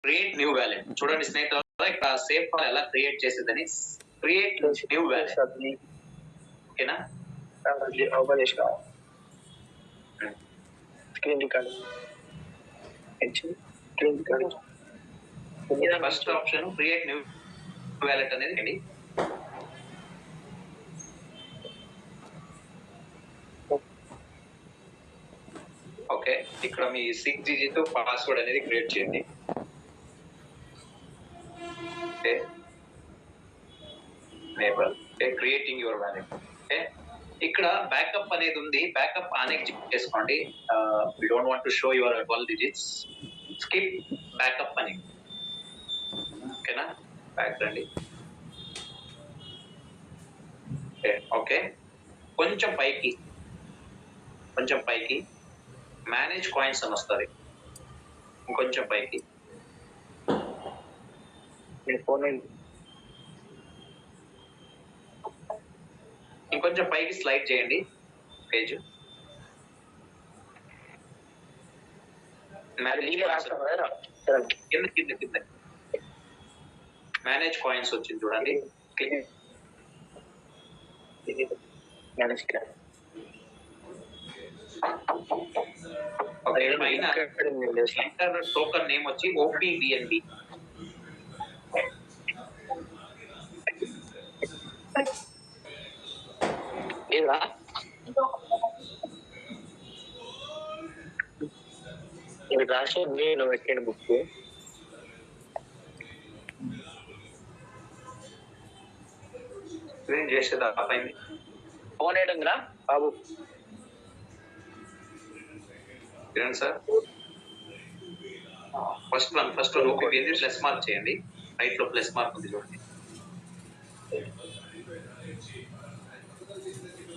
Create new wallet చూడండి స్నేహితులు, ఇక్కడ సేఫ్ ఫైల్ ఎలా క్రియేట్ చేసేదని క్రియేట్ న్యూ వ్యాలెట్. ఓకేనా, ఓపెన్ చేసిన screen record first option create new wallet అనేది అండి. ఓకే, ఇక్కడ మీ 6 digit పాస్వర్డ్ అనేది క్రియేట్ చేయండి. Okay, creating your wallet. Okay, ఇక్కడ బ్యాకప్ అనేది ఉంది, బ్యాకప్ అనేది చెక్ చేసుకోండి. We don't want to show your 12 digits, skip backup అని. ఓకేనా, బ్యాక్ రండి. ఓకే, కొంచెం పైకి మేనేజ్ కాయిన్స్ అని వస్తుంది. ఇంకొంచెం పైకి ఇంకొంచెం పైకి స్లైడ్ చేయండి పేజ్. కింద మేనేజ్ కాయిన్స్ వచ్చింది చూడండి. టోకన్ నేమ్ వచ్చి OPBNB. రాసి నేను పెట్టిన బుక్ స్క్రీన్ చేసేది అయింది. ఫోన్ వేయడంగా బాబు sir. First OPBNB plus mark చేయండి. రైట్ లో ప్లస్ మార్క్ ఉంది చూడండి.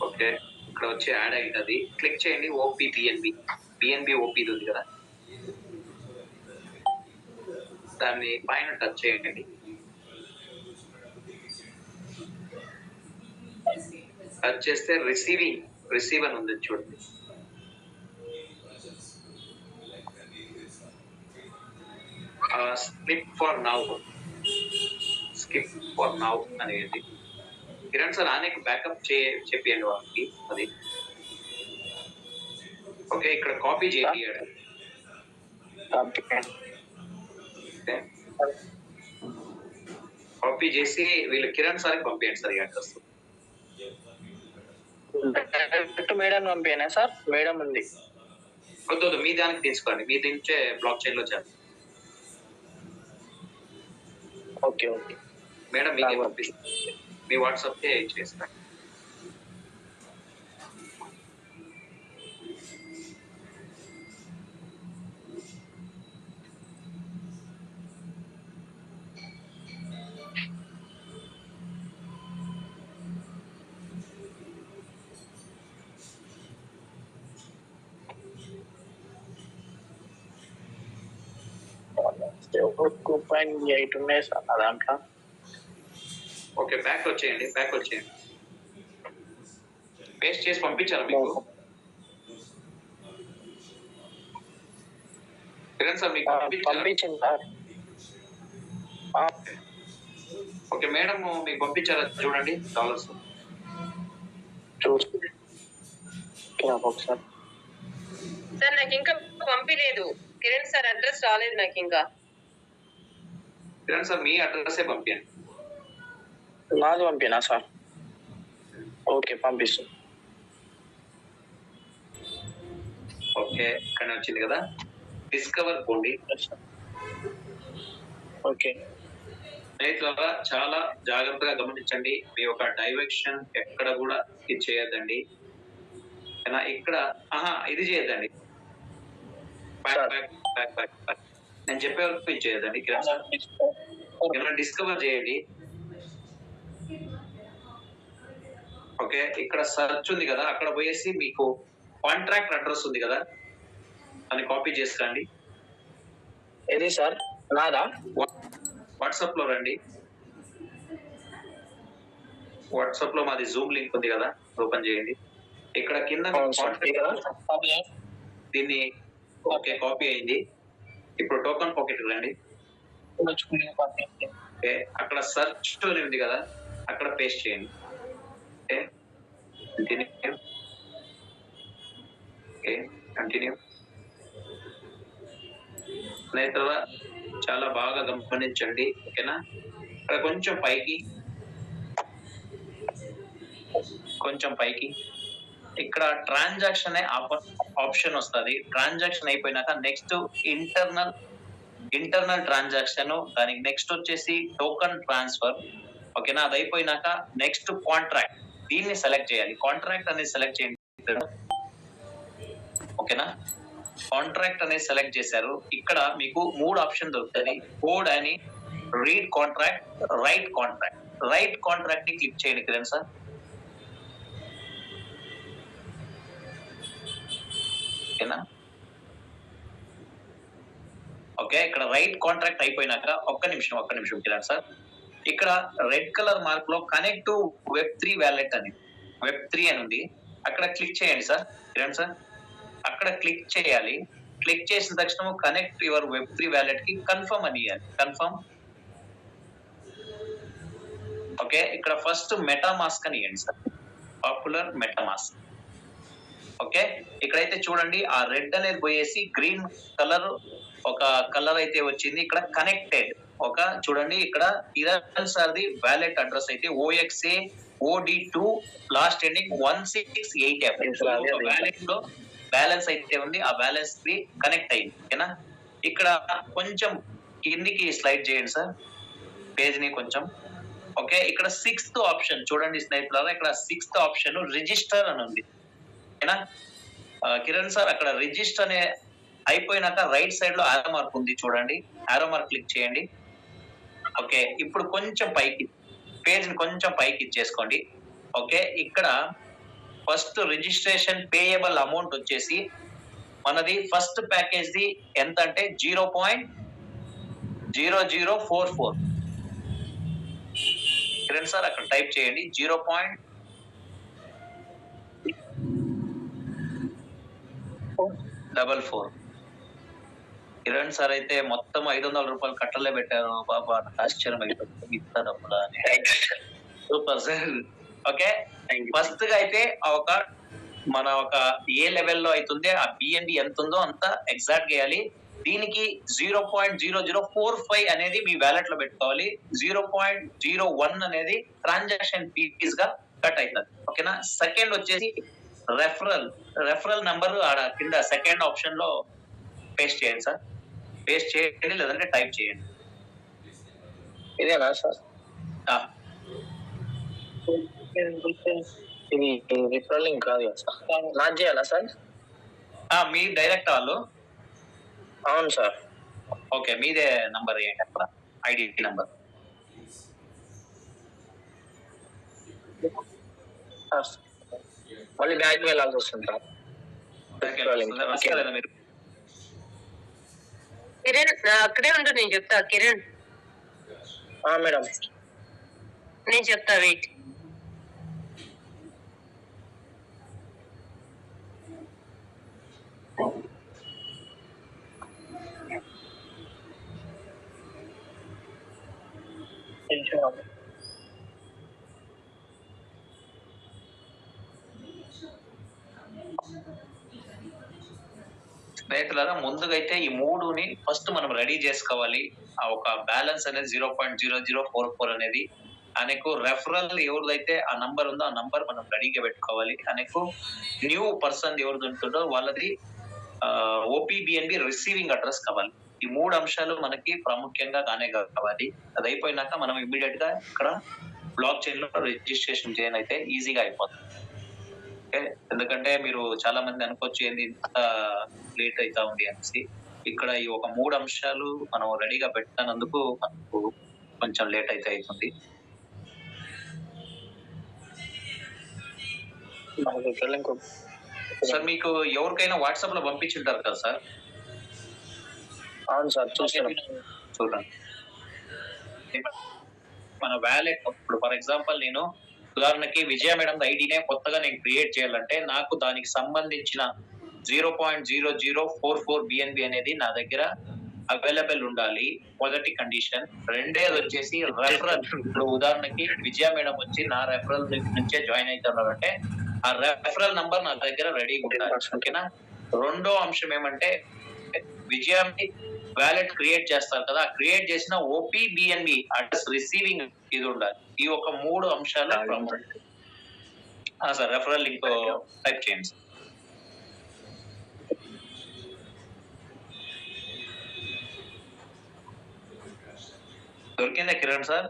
ఓకే, ఇక్కడ వచ్చి యాడ్ అవుతుంది, క్లిక్ చేయండి. OPBNB OP ఉంది కదా, దాన్ని పైన టచ్ చేయండి. టచ్ చేస్తే రిసీవ్ అని ఉంది చూడండి. స్కిప్ ఫర్ నౌ అనేది. కిరణ్ సార్ ఆనేకి బ్యాకప్ చెప్పండి వాళ్ళకి అది. ఓకే, ఇక్కడ కాపీ చేయండి. కాపీ చేసి వీళ్ళు కిరణ్ సార్కి పంపించండి సార్. అడ్రస్ మేడం పంపినా సార్? మేడం ఉంది. వద్దు, మీ దానికి తీసుకోండి, మీ నుంచే బ్లాక్ చైన్ లో చేయండి. ఓకే మేడం మీకే పంపిస్తాను, మీ వాట్సాప్కే చేస్తాను. ఉన్నాయి సార్ నా దాంట్లో. ఓకే, బ్యాక్ వచ్చేయండి. పేస్ట్ చేసి పంపించారా మీకు? కిరణ్ సార్ మీకు పంపించింది సార్. ఓకే, మేడం మీకు పంపించారా చూడండి డాలర్స్. ఒకసారి సార్ నాకు ఇంకా పంపించలేదు. కిరణ్ సార్ అడ్రస్ రాలేదు నాకు ఇంకా. కిరణ్ సార్ మీ అడ్రస్సే పంపించండి. నాది పంపినా సార్? ఓకే, పంపిస్తాను. ఓకే, ఇక్కడ వచ్చింది కదా, డిస్కవర్ పోండి. ఓకే, స్నేహితులారా చాలా జాగ్రత్తగా గమనించండి. మీ యొక్క డైరెక్షన్ ఎక్కడ కూడా ఇది చేయొద్దండి. ఇక్కడ ఇది చేయొద్దండి. నేను చెప్పే వరకు ఇది చేయొద్దండి. డిస్కవర్ చేయండి. ఓకే, ఇక్కడ సర్చ్ ఉంది కదా, అక్కడ పోయేసి మీకు కాంట్రాక్ట్ అడ్రస్ ఉంది కదా, అని కాపీ చేసుకోండి. ఏది సార్? నాదా? వాట్సాప్ లో రండి. వాట్సాప్ లో మాది జూమ్ లింక్ ఉంది కదా, ఓపెన్ చేయండి. ఇక్కడ కింద దీన్ని ఓకే కాపీ అయింది. ఇప్పుడు టోకన్ పాకెట్ రండి. ఓకే, అక్కడ సెర్చ్ అని ఉంది కదా, అక్కడ పేస్ట్ చేయండి. Okay, continue. Okay, continue. స్నేహితుల చాలా బాగా గమనించండి. ఓకేనా, ఇక్కడ కొంచెం పైకి, కొంచెం పైకి. ఇక్కడ ట్రాన్సాక్షన్ ఆప్షన్ వస్తుంది. ట్రాన్సాక్షన్ అయిపోయినాక నెక్స్ట్ ఇంటర్నల్ ట్రాన్సాక్షన్, దానికి నెక్స్ట్ వచ్చేసి టోకన్ ట్రాన్స్ఫర్. ఓకేనా, అది అయిపోయినాక నెక్స్ట్ కాంట్రాక్ట్, దీన్ని సెలెక్ట్ చేయాలి. కాంట్రాక్ట్ అనేది సెలెక్ట్ చేయండి. ఓకేనా, కాంట్రాక్ట్ అనేది సెలెక్ట్ చేశారు. ఇక్కడ మీకు 3 ఆప్షన్ దొరుకుతుంది. కోడ్ అని, read contract, right contract. Right contract ని క్లిక్ చేయండి కిరణ్ సార్. ఓకేనా, ఓకే, ఇక్కడ రైట్ కాంట్రాక్ట్ అయిపోయినాక ఒక్క నిమిషం కిరణ్ సార్. ఇక్కడ రెడ్ కలర్ మార్క్ లో కనెక్ట్ టు Web3 వ్యాలెట్ అని, Web3 అని ఉంది. అక్కడ క్లిక్ చేయండి సార్ కిరణ్ సార్. అక్కడ క్లిక్ చేయాలి. క్లిక్ చేసిన తక్షణం కనెక్ట్ యువర్ Web3 వ్యాలెట్ కి కన్ఫర్మ్ అని ఇవ్వాలి. కన్ఫర్మ్. ఓకే, ఇక్కడ ఫస్ట్ మెటామాస్క్ అని ఇవ్వండి సార్. Popular MetaMask. ఓకే, ఇక్కడైతే చూడండి ఆ రెడ్ అనేది పోయేసి గ్రీన్ కలర్ ఒక కలర్ అయితే వచ్చింది. ఇక్కడ కనెక్టెడ్ ఒక చూడండి, ఇక్కడ Kiran sir the wallet address అయితే OXA OD2 last ending 168. Wallet లో బ్యాలెన్స్ అయితే ఉంది, ఆ బ్యాలెన్స్ ది కనెక్ట్ అయింది. ఓకేనా, ఇక్కడ కొంచెం కిందికి స్లైడ్ చేయండి సార్ పేజ్ ని కొంచెం. ఓకే, ఇక్కడ 6th ఆప్షన్ చూడండి స్నేహితులారా, ఇక్కడ 6th ఆప్షన్ రిజిస్టర్ అని ఉంది. ఓకేనా కిరణ్ సార్, అక్కడ రిజిస్టర్ అనే అయిపోయినాక రైట్ సైడ్ లో ఆరో మార్క్ ఉంది చూడండి, ఆరో మార్క్ క్లిక్ చేయండి. ఓకే, ఇప్పుడు కొంచెం పైకి పేజ్ ని కొంచెం పైకి ఇచ్చేసుకోండి. ఓకే, ఇక్కడ ఫస్ట్ రిజిస్ట్రేషన్ పేయబుల్ అమౌంట్ వచ్చేసి మనది ఫస్ట్ ప్యాకేజ్ ది ఎంత అంటే 0.0044. కిరణ్ సార్ అక్కడ టైప్ చేయండి 0.44. కిరణ్ సార్ అయితే మొత్తం 500 రూపాయలు కట్టలే పెట్టారు. బాబా ఆశ్చర్యం అయిపోతుంది డబ్బులా అని. Super sir. ఓకే, ఫస్ట్ గా అయితే మన ఒక ఏ లెవెల్లో అవుతుంది ఆ బిఎన్బి ఎంత ఉందో అంత ఎగ్జాక్ట్ చేయాలి. దీనికి 0.0045 అనేది మీ వ్యాలెట్ లో పెట్టుకోవాలి. 0.01 అనేది ట్రాన్సాక్షన్ ఫీజ్ గా కట్ అవుతుంది. ఓకేనా, సెకండ్ వచ్చేసి రెఫరల్ నంబర్ ఆడ కింద సెకండ్ ఆప్షన్ లో పేస్ట్ చేయండి సార్. పేస్ట్ చేయండి లేదంటే టైప్ చేయండి. ఇదేనా సార్? ఇది రిఫరల్ లింక్ కాదు కదా సార్, నాట్ చేయాలా సార్? మీ డైరెక్ట్ వాళ్ళు. అవును సార్. ఓకే, మీదే నంబర్ ఏంటి అక్కడ, ఐడి నంబర్. మళ్ళీ బ్యాక్ వెళ్ళాల్సి వస్తుంది సార్. మీరు కిరణ్ అక్కడే ఉండు, నేను చెప్తా. కిరణ్ మేడం నేను చెప్తా, వెయిట్. స్నేహితులారా, ముందుగా అయితే ఈ 3ని ఫస్ట్ మనం రెడీ చేసుకోవాలి. ఆ ఒక బ్యాలెన్స్ అనేది 0.0044 అనేది ఆయనకు రెఫరల్ ఎవరిదైతే ఆ నంబర్ ఉందో ఆ నంబర్ మనం రెడీగా పెట్టుకోవాలి. ఆయనకు న్యూ పర్సన్ ఎవరిది ఉంటుందో వాళ్ళది OPBNB రిసీవింగ్ అడ్రస్ కావాలి. ఈ 3 అంశాలు మనకి ప్రాముఖ్యంగా కావాలి. అది అయిపోయినాక మనం ఇమ్మీడియట్ గా ఇక్కడ బ్లాక్ చైన్ లో రిజిస్ట్రేషన్ చేయని అయితే ఈజీగా అయిపోతుంది. ఎందుకంటే మీరు చాలా మంది అనుకోవచ్చు ఏంది ఇంత లేట్ అవుతా ఉంది అనేసి. ఇక్కడ ఈ ఒక 3 అంశాలు మనం రెడీగా పెట్టినందుకు మనకు కొంచెం లేట్ అయితే అవుతుంది. సార్ మీకు ఎవరికైనా వాట్సాప్ లో పంపించుంటారు కదా సార్? అవును సార్, చూడండి. మన వ్యాలెట్ ఇప్పుడు ఫర్ ఎగ్జాంపుల్ నేను ఉదాహరణకి విజయ మేడం ఐడినే కొత్తగా నేను క్రియేట్ చేయాలంటే నాకు దానికి సంబంధించిన 0.0044 BNB అనేది నా దగ్గర అవైలబుల్ ఉండాలి, మొదటి కండిషన్. రెండేది వచ్చేసి రెఫరల్. ఇప్పుడు ఉదాహరణకి విజయ మేడం వచ్చి నా రెఫరల్ నుంచే జాయిన్ అవుతున్నారంటే ఆ రెఫరల్ నంబర్ నా దగ్గర రెడీగా ఉండాలి. ఓకేనా. రెండో అంశం ఏమంటే విజయాన్ని వ్యాలెట్ క్రియేట్ చేస్తారు కదా, క్రియేట్ చేసిన ఓపీ బిఎన్బి అడ్రస్ రిసీవింగ్ ఇది ఉండాలి. ఈ ఒక 3 అంశాలు సార్. రెఫరల్ లింక్ టైప్ చేయండి సార్. దొరికిందా కిరణ్ సార్?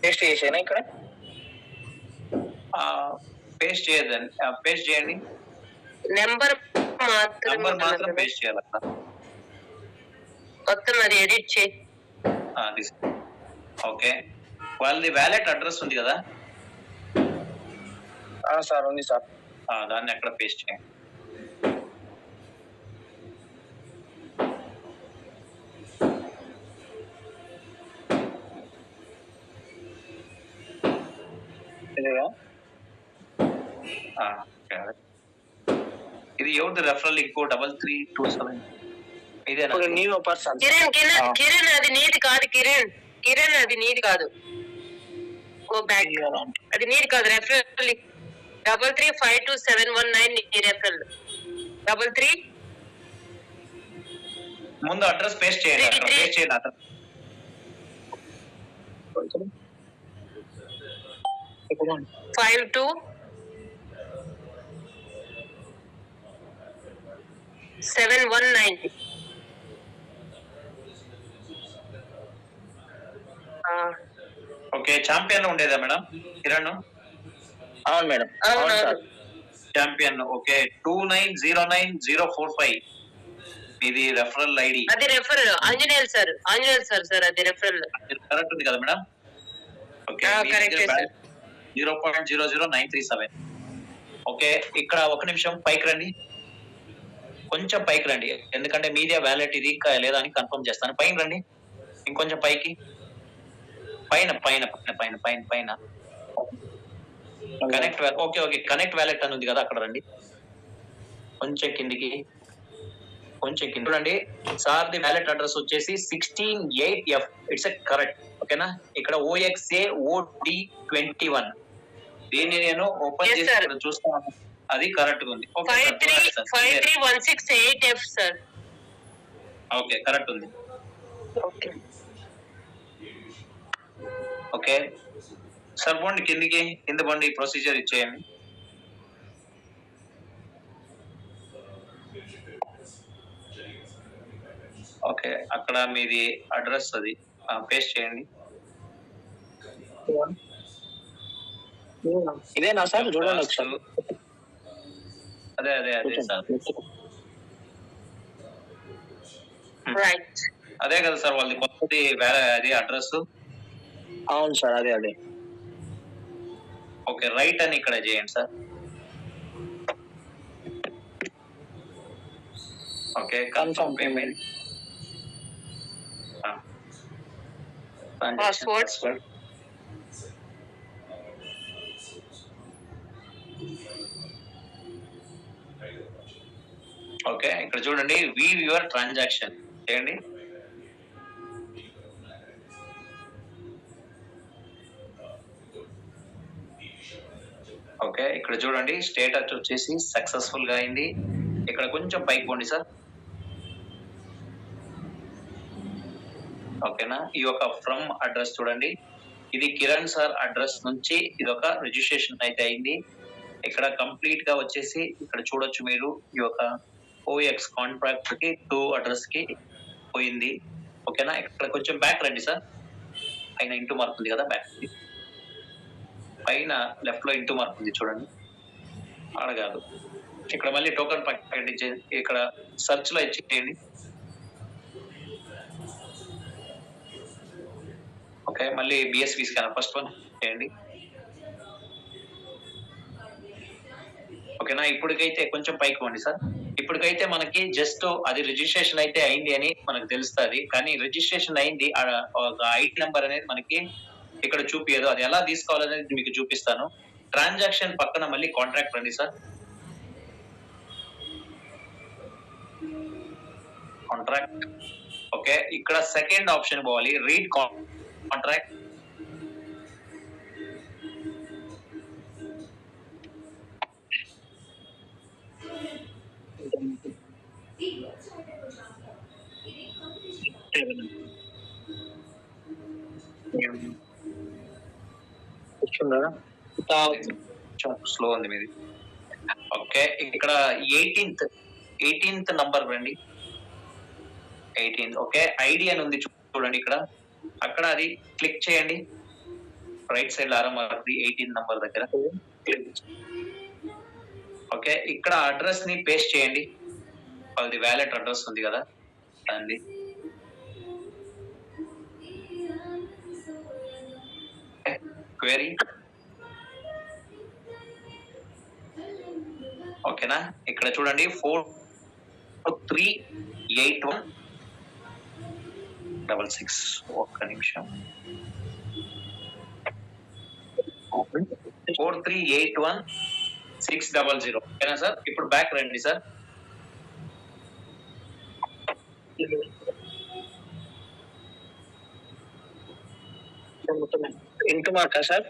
టెస్ట్ చేసేనా ఇక్కడ? పేస్ట్ చేయదండి, పేస్ట్ చేయండి. నెంబర్ మాత్రం పేస్ట్ చేయాలి అక్కడ. మొత్తం అది ఎడిట్ చేయి. ఓకే. వాళ్ళది వ్యాలెట్ అడ్రస్ ఉంది కదా సార్, ఉంది సార్. దాన్ని అక్కడ పేస్ట్ చేయండి. ఇది ఎవరిది రెఫరల్ లింక్ 3327? ఇదేనా? New person. కిరణ్ అది నీది కాదు. కిరణ్ అది నీది కాదు. Go back. అది నీది కాదు. రెఫరల్ లింక్ 33527119 నీ రెఫరల్. 33 ముందు అడ్రస్ పేస్ట్ చేయండి. పేస్ట్ చేయండి అడ్రస్. ఇప్పుడు 52719. ఓకే. ఛాంపియన్ ఉండేదా మేడం కిరణ్? అవును మేడం. అవును సార్. ఛాంపియన్. ఓకే. 2909045 ఇది రెఫరల్ ఐడి. అది రెఫరల్ ఆంజనేయులు సార్. సార్ అది రెఫరల్ కరెక్ట్ ఉంది కదా madam? Okay. Correct sir. 0.00937. Okay. ఇక్కడ ఒక నిమిషం పైకి రండి, కొంచెం పైకి రండి, ఎందుకంటే మీడియా వ్యాలెట్ ఇది ఇంకా లేదా అని కన్ఫర్మ్ చేస్తాను. పైన రండి, ఇంకొంచెం పైకి. పైన పైన పైన పైన పైన connect. Okay okay. Connect wallet అని ఉంది కదా, అక్కడ రండి. కొంచెం కిందికి, కొంచెం కింద చూడండి. సార్ ది వ్యాలెట్ అడ్రస్ వచ్చేసి 168F. It's correct. ఓకేనా. ఇక్కడ OXA OD21 దీన్ని నేను ఓపెన్ చేసి చూస్తాను, అది కరెక్ట్ ఉంది. 53168F sir. ఓకే కరెక్ట్ ఉంది. ఓకే ఓకే సార్, పోండి కిందికి, కింద బండి ప్రొసీజర్ ఇచ్చేయండి. ఓకే. అక్కడ మీది అడ్రస్ అది పేస్ట్ చేయండి. ఇదేనా సార్? చూడండి ఒకసారి. అదే అదే అదే సార్. రైట్. అదే కదా సార్ వాళ్ళది కొత్తది వేరే అది అడ్రస్. అవును సార్, అదే అదే. ఓకే. రైట్ అని ఇక్కడ చేయండి sir. Okay. Confirm payment. Password. Okay. ఇక్కడ చూడండి, వ్యూ యువర్ ట్రాన్సాక్షన్ చేయండి. ఓకే. ఇక్కడ చూడండి స్టేటస్ వచ్చేసి సక్సెస్ఫుల్ గా అయింది. ఇక్కడ కొంచెం పైకి పోండి సార్. ఓకేనా. ఈ యొక్క ఫ్రమ్ అడ్రస్ చూడండి, ఇది కిరణ్ సార్ అడ్రస్ నుంచి ఇది ఒక రిజిస్ట్రేషన్ అయితే అయింది. ఇక్కడ కంప్లీట్ గా వచ్చేసి ఇక్కడ చూడొచ్చు మీరు ఈ యొక్క OX కాంట్రాక్ట్ కి 2 అడ్రస్ కి పోయింది. ఓకేనా. ఇక్కడ కొంచెం బ్యాక్ రండి సార్. పైన ఇంటూ మార్క్ ఉంది కదా, బ్యాక్ పైన లెఫ్ట్ లో ఇంటూ మార్క్ ఉంది చూడండి, ఆడ కాదు. ఇక్కడ మళ్ళీ టోకన్ ప్యాకెట్ ఇచ్చే ఇక్కడ సర్చ్ లో ఇచ్చేయండి. ఓకే. మళ్ళీ BSV స్కానర్ ఫస్ట్ వన్ చేయండి. ఓకేనా. ఇప్పటికైతే కొంచెం పైకి పోండి సార్. ఇప్పటికైతే మనకి జస్ట్ అది రిజిస్ట్రేషన్ అయితే అయింది అని మనకు తెలుస్తుంది, కానీ రిజిస్ట్రేషన్ అయింది ఒక ఐడి నెంబర్ అనేది మనకి ఇక్కడ చూపియదు. అది ఎలా తీసుకోవాలనేది మీకు చూపిస్తాను. ట్రాన్సాక్షన్ పక్కన మళ్ళీ కాంట్రాక్ట్ రండి సార్. కాంట్రాక్ట్. ఓకే, ఇక్కడ సెకండ్ ఆప్షన్ పోవాలి, రీడ్ కాంట్రాక్ట్. కూర్చున్నారా? స్లో ఉంది మీది. ఓకే, ఇక్కడ 18th నంబర్ రండి. 18. ఓకే, ఐడి అని ఉంది చూడండి ఇక్కడ, అక్కడ అది క్లిక్ చేయండి. రైట్ సైడ్ ఆరో మార్క్ 18 నంబర్ దగ్గర. ఓకే, ఇక్కడ అడ్రస్ ని పేస్ట్ చేయండి. అది వ్యాలెట్ అడ్రస్ ఉంది కదా దాన్ని. క్వెరీ. ఓకేనా, ఇక్కడ చూడండి 438166. ఒక్క నిమిషం. 43816600. ఓకేనా సార్, ఇప్పుడు బ్యాక్ రండి sir. Into markka sir?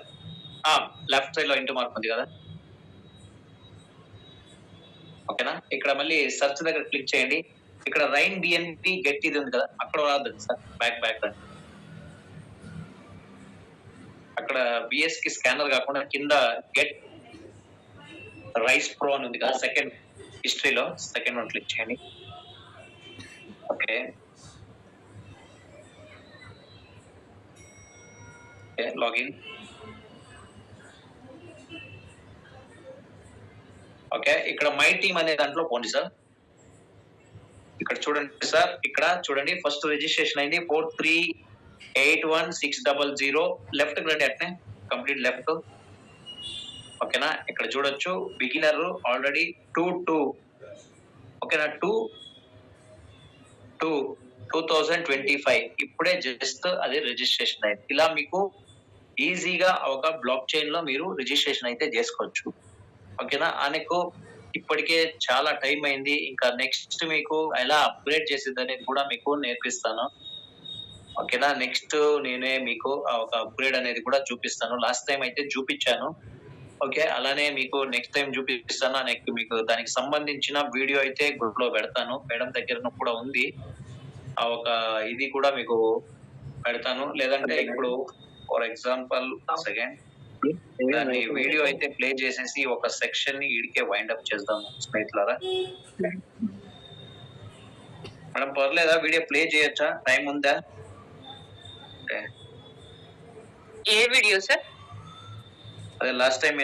Left side లో ఇంటూ మార్క్ ఉంది కదా. ఓకేనా, ఇక్కడ మళ్ళీ సెర్చ్ దగ్గర క్లిక్ చేయండి. ఇక్కడ రైన్ బిఎన్పి గెట్ ఇది ఉంది కదా, అక్కడ రాదు సార్. బ్యాక్ రండి. అక్కడ బిఎస్ కి స్కానర్ కాకుండా కింద గెట్ రైస్ ప్రో అని ఉంది కదా, సెకండ్ హిస్టరీలో సెకండ్ వన్ క్లిక్ చేయండి. Okay, login. ఓకే, ఇక్కడ మై టీమ్ అనే దాంట్లో పోండి సార్. ఇక్కడ చూడండి సార్, ఇక్కడ చూడండి ఫస్ట్ రిజిస్ట్రేషన్ అయింది 43816600. లెఫ్ట్ రండి, అట్నే కంప్లీట్ లెఫ్ట్. ఓకేనా, ఇక్కడ చూడొచ్చు బిగినర్ ఆల్రెడీ 22. ఓకేనా, 2025 ఇప్పుడే జస్ట్ అది రిజిస్ట్రేషన్ అయింది. ఇలా మీకు ఈజీగా ఒక బ్లాక్ చైన్ లో మీరు రిజిస్ట్రేషన్ అయితే చేసుకోవచ్చు. ఓకేనా, ఆయనకు ఇప్పటికే చాలా టైం అయింది. ఇంకా నెక్స్ట్ మీకు ఎలా అప్గ్రేడ్ చేసేది అనేది కూడా మీకు నేర్పిస్తాను. ఓకేనా, నెక్స్ట్ నేనే మీకు ఒక అప్గ్రేడ్ అనేది కూడా చూపిస్తాను. లాస్ట్ టైం అయితే చూపించాను. ఓకే, అలానే మీకు నెక్స్ట్ టైం చూపిస్తాను. నెక్స్ట్ మీకు దానికి సంబంధించిన వీడియో అయితే గ్రూప్ లో పెడతాను. మేడం దగ్గర కూడా ఉంది, ఆ ఒక ఇది కూడా మీకు పెడతాను. లేదంటే ఇప్పుడు ఫర్ ఎగ్జాంపుల్ సెకండ్ దాన్ని వీడియో అయితే ప్లే చేసేసి ఒక సెక్షన్ ని ఈడికే వైండ్ అప్ చేద్దాం స్నేహితులారా. మేడం పర్లేదా, వీడియో ప్లే చేయొచ్చా? టైం ఉందా? ఏ వీడియో సార్? అదే లాస్ట్ టైం